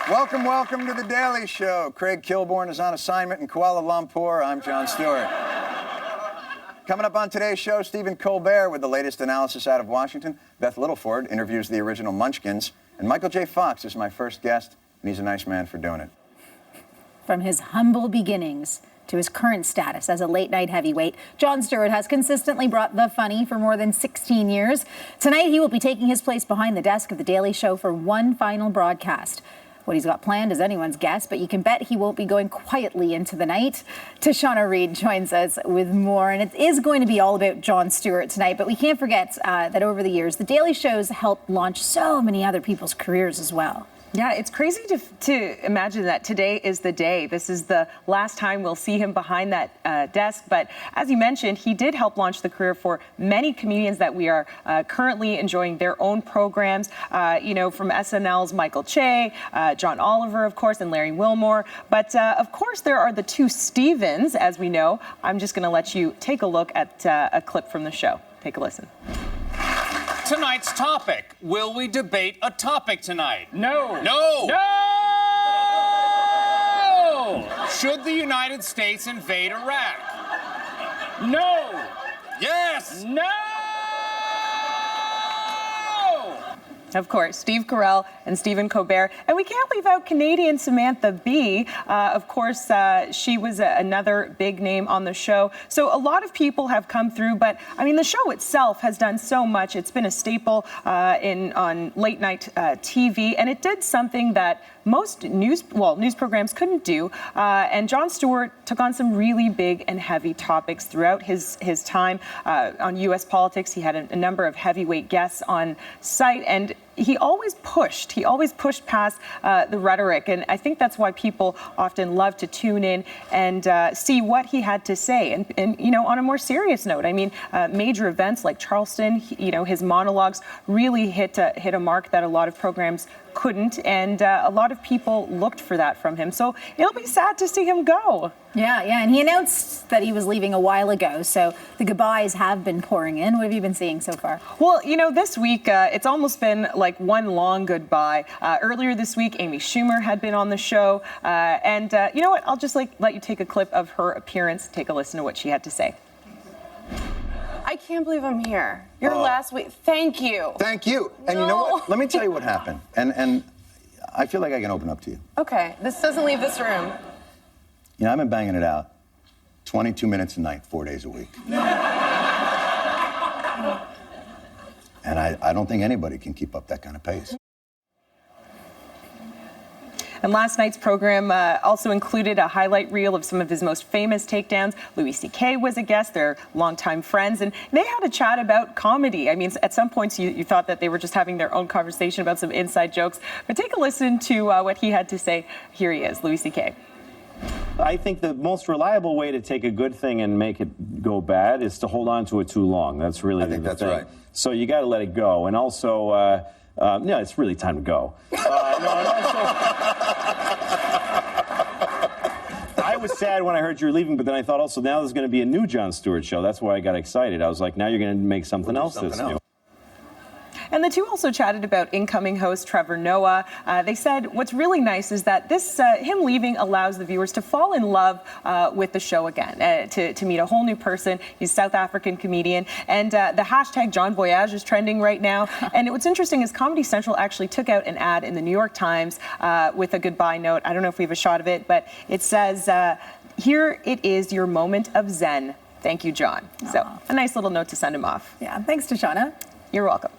Welcome, welcome to The Daily Show. Craig Kilborn is on assignment in Kuala Lumpur. I'm Jon Stewart. Coming up on today's show, Stephen Colbert with the latest analysis out of Washington. Beth Littleford interviews the original Munchkins. And Michael J. Fox is my first guest, and he's a nice man for doing it. From his humble beginnings to his current status as a late-night heavyweight, Jon Stewart has consistently brought the funny for more than 16 years. Tonight, he will be taking his place behind the desk of The Daily Show for one final broadcast. What he's got planned is anyone's guess, but you can bet he won't be going quietly into the night. Tashana Reid joins us with more, and it is going to be all about Jon Stewart tonight, but we can't forget that over the years, The Daily Show's helped launch so many other people's careers as well. Yeah, it's crazy to imagine that today is the day. This is the last time we'll see him behind that desk. But as you mentioned, he did help launch the career for many comedians that we are currently enjoying their own programs. You know, from SNL's Michael Che, John Oliver, of course, and Larry Wilmore. But of course, there are the two Stevens, as we know. I'm just going to let you take a look at a clip from the show. Take a listen. Tonight's topic. Will we debate a topic tonight? No. No. No! Should the United States invade Iraq? No! Yes! No! Of course, Steve Carell and Stephen Colbert. And we can't leave out Canadian Samantha Bee. Of course, she was another big name on the show. So a lot of people have come through, but I mean, the show itself has done so much. It's been a staple on late night TV, and it did something that most news programs couldn't do. And Jon Stewart took on some really big and heavy topics throughout his time on U.S. politics. He had a number of heavyweight guests on site, and he always pushed past the rhetoric, and I think that's why people often love to tune in and see what he had to say. And you know, on a more serious note, I mean, major events like Charleston, you know, his monologues really hit a mark that a lot of programs couldn't, and a lot of people looked for that from him. So it'll be sad to see him go. Yeah, and he announced that he was leaving a while ago, so the goodbyes have been pouring in. What have you been seeing so far? Well, you know, this week, it's almost been like one long goodbye. Earlier this week, Amy Schumer had been on the show, and you know what? I'll just let you take a clip of her appearance. Take a listen to what she had to say. I can't believe I'm here. Your last week. Thank you. Thank you. And you know what? Let me tell you what happened. And I feel like I can open up to you. Okay. This doesn't leave this room. You know, I've been banging it out 22 minutes a night, 4 days a week. And I don't think anybody can keep up that kind of pace. And last night's program also included a highlight reel of some of his most famous takedowns. Louis C.K. was a guest. They're longtime friends, and they had a chat about comedy. I mean, at some points you thought that they were just having their own conversation about some inside jokes. But take a listen to what he had to say. Here he is, Louis C.K. I think the most reliable way to take a good thing and make it go bad is to hold on to it too long. That's really the thing. That's right. So you got to let it go. And also, yeah, it's really time to go. I was sad when I heard you were leaving, but then I thought also now there's going to be a new Jon Stewart show. That's why I got excited. I was like, now you're going to make something else that's new. And the two also chatted about incoming host Trevor Noah. They said what's really nice is that him leaving allows the viewers to fall in love with the show again, to meet a whole new person. He's a South African comedian, and the hashtag John Voyage is trending right now. And what's interesting is Comedy Central actually took out an ad in the New York Times with a goodbye note. I don't know if we have a shot of it, but it says, "Here it is, your moment of zen. Thank you, John." Aww. So a nice little note to send him off. Yeah, thanks, Tashana. You're welcome.